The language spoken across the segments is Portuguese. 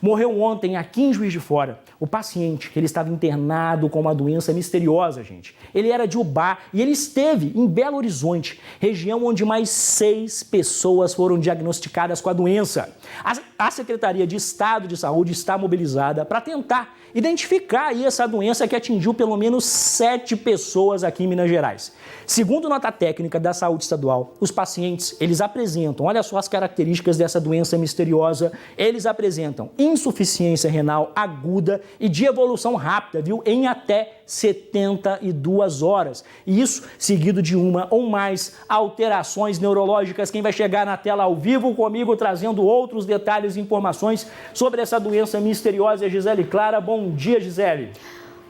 Morreu ontem aqui em Juiz de Fora. O paciente, ele estava internado com uma doença misteriosa, gente. Ele era de Ubá e ele esteve em Belo Horizonte, região onde mais 6 pessoas foram diagnosticadas com a doença. A Secretaria de Estado de Saúde está mobilizada para tentar identificar aí essa doença que atingiu pelo menos 7 pessoas aqui em Minas Gerais. Segundo nota técnica da Saúde Estadual, os pacientes, eles apresentam, olha só as características dessa doença misteriosa, eles apresentam insuficiência renal aguda e de evolução rápida, viu? Em até 72 horas. E isso seguido de uma ou mais alterações neurológicas. Quem vai chegar na tela ao vivo comigo trazendo outros detalhes e informações sobre essa doença misteriosa é Gisele Clara. Bom dia, Gisele.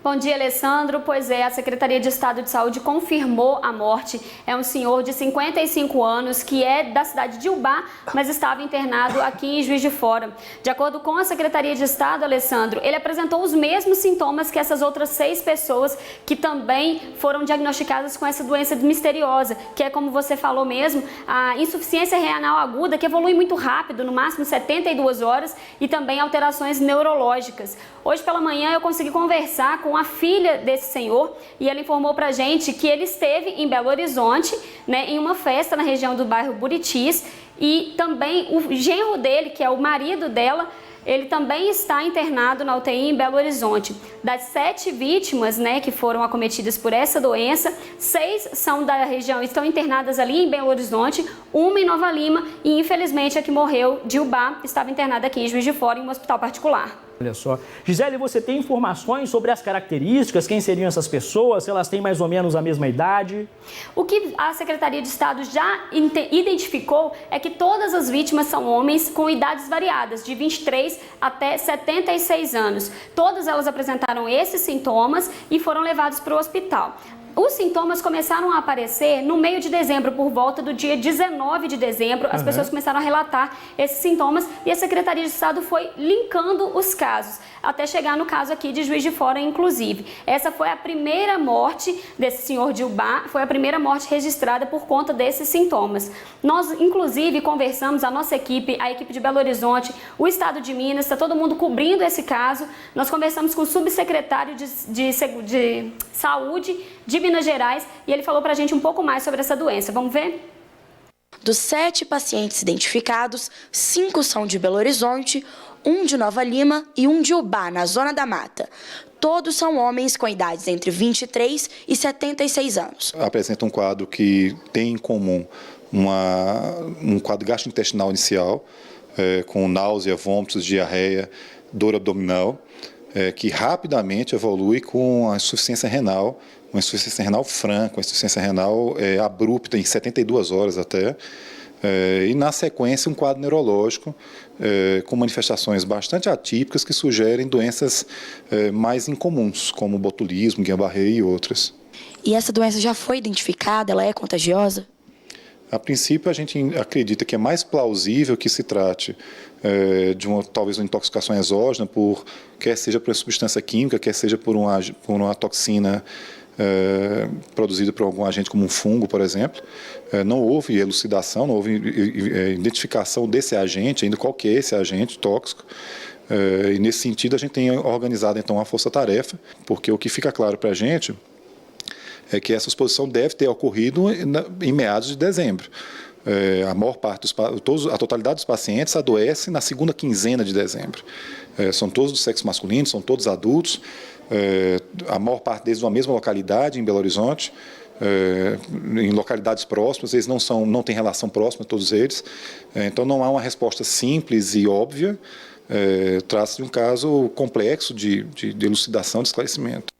Bom dia, Alessandro. Pois é, a Secretaria de Estado de Saúde confirmou a morte. É um senhor de 55 anos que é da cidade de Ubá, mas estava internado aqui em Juiz de Fora. De acordo com a Secretaria de Estado, Alessandro, ele apresentou os mesmos sintomas que essas outras 6 pessoas que também foram diagnosticadas com essa doença misteriosa, que é, como você falou mesmo, a insuficiência renal aguda, que evolui muito rápido, no máximo 72 horas, e também alterações neurológicas. Hoje pela manhã eu consegui conversar com a filha desse senhor e ela informou pra gente que ele esteve em Belo Horizonte, né, em uma festa na região do bairro Buritis, e também o genro dele, que é o marido dela, ele também está internado na UTI em Belo Horizonte. Das 7 vítimas, né, que foram acometidas por essa doença, 6 são da região, estão internadas ali em Belo Horizonte, uma em Nova Lima e infelizmente a que morreu de Ubá estava internada aqui em Juiz de Fora em um hospital particular. Olha só. Gisele, você tem informações sobre as características, quem seriam essas pessoas, se elas têm mais ou menos a mesma idade? O que a Secretaria de Estado já identificou é que todas as vítimas são homens com idades variadas, de 23 até 76 anos. Todas elas apresentaram esses sintomas e foram levadas para o hospital. Os sintomas começaram a aparecer no meio de dezembro, por volta do dia 19 de dezembro, as pessoas começaram a relatar esses sintomas e a Secretaria de Estado foi linkando os casos, até chegar no caso aqui de Juiz de Fora, inclusive. Essa foi a primeira morte desse senhor de Ubá, foi a primeira morte registrada por conta desses sintomas. Nós, inclusive, conversamos, a nossa equipe, a equipe de Belo Horizonte, o Estado de Minas, está todo mundo cobrindo esse caso. Nós conversamos com o subsecretário de Saúde de Minas Gerais e ele falou pra gente um pouco mais sobre essa doença. Vamos ver? Dos 7 pacientes identificados, 5 são de Belo Horizonte, 1 de Nova Lima e 1 de Ubá, na Zona da Mata. Todos são homens com idades entre 23 e 76 anos. Apresenta um quadro que tem em comum um quadro gastrointestinal inicial, com náusea, vômitos, diarreia, dor abdominal, que rapidamente evolui com a insuficiência renal, uma insuficiência renal franca, uma insuficiência renal abrupta, em 72 horas até, e na sequência um quadro neurológico com manifestações bastante atípicas que sugerem doenças mais incomuns, como botulismo, Guillain-Barré e outras. E essa doença já foi identificada? Ela é contagiosa? A princípio, a gente acredita que é mais plausível que se trate de talvez uma intoxicação exógena, quer seja por uma substância química, quer seja por uma toxina produzida por algum agente como um fungo, por exemplo. Não houve elucidação, não houve identificação desse agente, ainda qual que é esse agente tóxico. E nesse sentido a gente tem organizado então uma força-tarefa, porque o que fica claro para a gente é que essa exposição deve ter ocorrido em meados de dezembro. A maior parte a totalidade dos pacientes adoece na segunda quinzena de dezembro. São todos do sexo masculino, são todos adultos, a maior parte deles numa mesma localidade, em Belo Horizonte, em localidades próximas, eles não têm relação próxima, todos eles. Então não há uma resposta simples e óbvia, trata-se de um caso complexo de elucidação, de esclarecimento.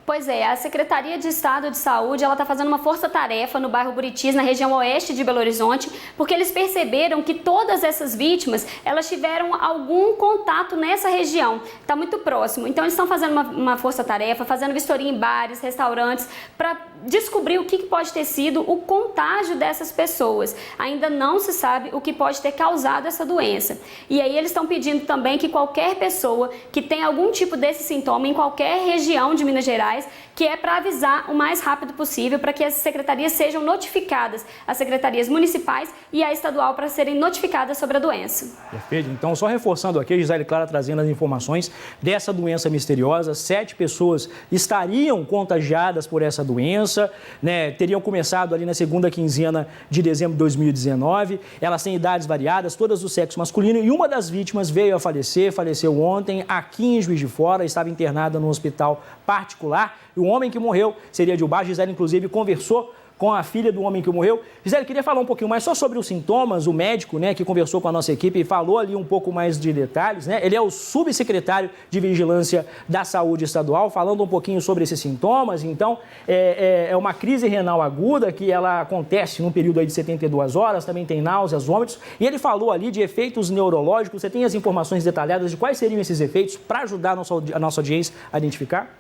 Pois é, a Secretaria de Estado de Saúde está fazendo uma força-tarefa no bairro Buritis, na região oeste de Belo Horizonte, porque eles perceberam que todas essas vítimas, elas tiveram algum contato nessa região, está muito próximo. Então eles estão fazendo uma força-tarefa, fazendo vistoria em bares, restaurantes, para descobrir o que pode ter sido o contágio dessas pessoas. Ainda não se sabe o que pode ter causado essa doença. E aí eles estão pedindo também que qualquer pessoa que tenha algum tipo desse sintoma em qualquer região de Minas Gerais, municipais, que é para avisar o mais rápido possível para que as secretarias sejam notificadas, as secretarias municipais e a estadual, para serem notificadas sobre a doença. Perfeito. Então, só reforçando aqui, a Gisele Clara trazendo as informações dessa doença misteriosa. 7 pessoas estariam contagiadas por essa doença, né? Teriam começado ali na segunda quinzena de dezembro de 2019. Elas têm idades variadas, todas do sexo masculino, e uma das vítimas veio a falecer, faleceu ontem aqui em Juiz de Fora, estava internada no hospital particular. E o homem que morreu seria de Ubá. A Gisele, inclusive, conversou com a filha do homem que morreu. Gisele, queria falar um pouquinho mais só sobre os sintomas. O médico, né, que conversou com a nossa equipe e falou ali um pouco mais de detalhes, né? Ele é o subsecretário de Vigilância da Saúde Estadual, falando um pouquinho sobre esses sintomas. Então, é uma crise renal aguda que ela acontece num período aí de 72 horas, também tem náuseas, vômitos, e ele falou ali de efeitos neurológicos. Você tem as informações detalhadas de quais seriam esses efeitos para ajudar a nossa audiência a identificar?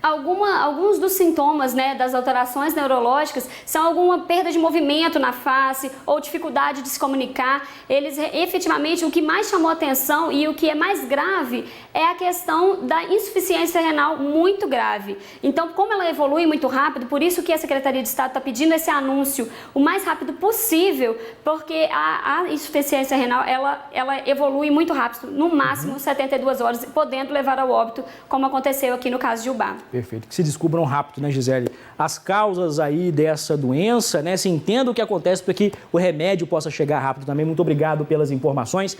Alguns dos sintomas, né, das alterações neurológicas são alguma perda de movimento na face ou dificuldade de se comunicar. Eles, efetivamente, o que mais chamou atenção e o que é mais grave é a questão da insuficiência renal muito grave. Então, como ela evolui muito rápido, por isso que a Secretaria de Estado está pedindo esse anúncio o mais rápido possível, porque a insuficiência renal, ela evolui muito rápido, no máximo 72 horas, podendo levar ao óbito, como aconteceu aqui no caso de Ubá. Perfeito. Que se descubram rápido, né, Gisele? As causas aí dessa doença, né? Se entenda o que acontece para que o remédio possa chegar rápido também. Muito obrigado pelas informações.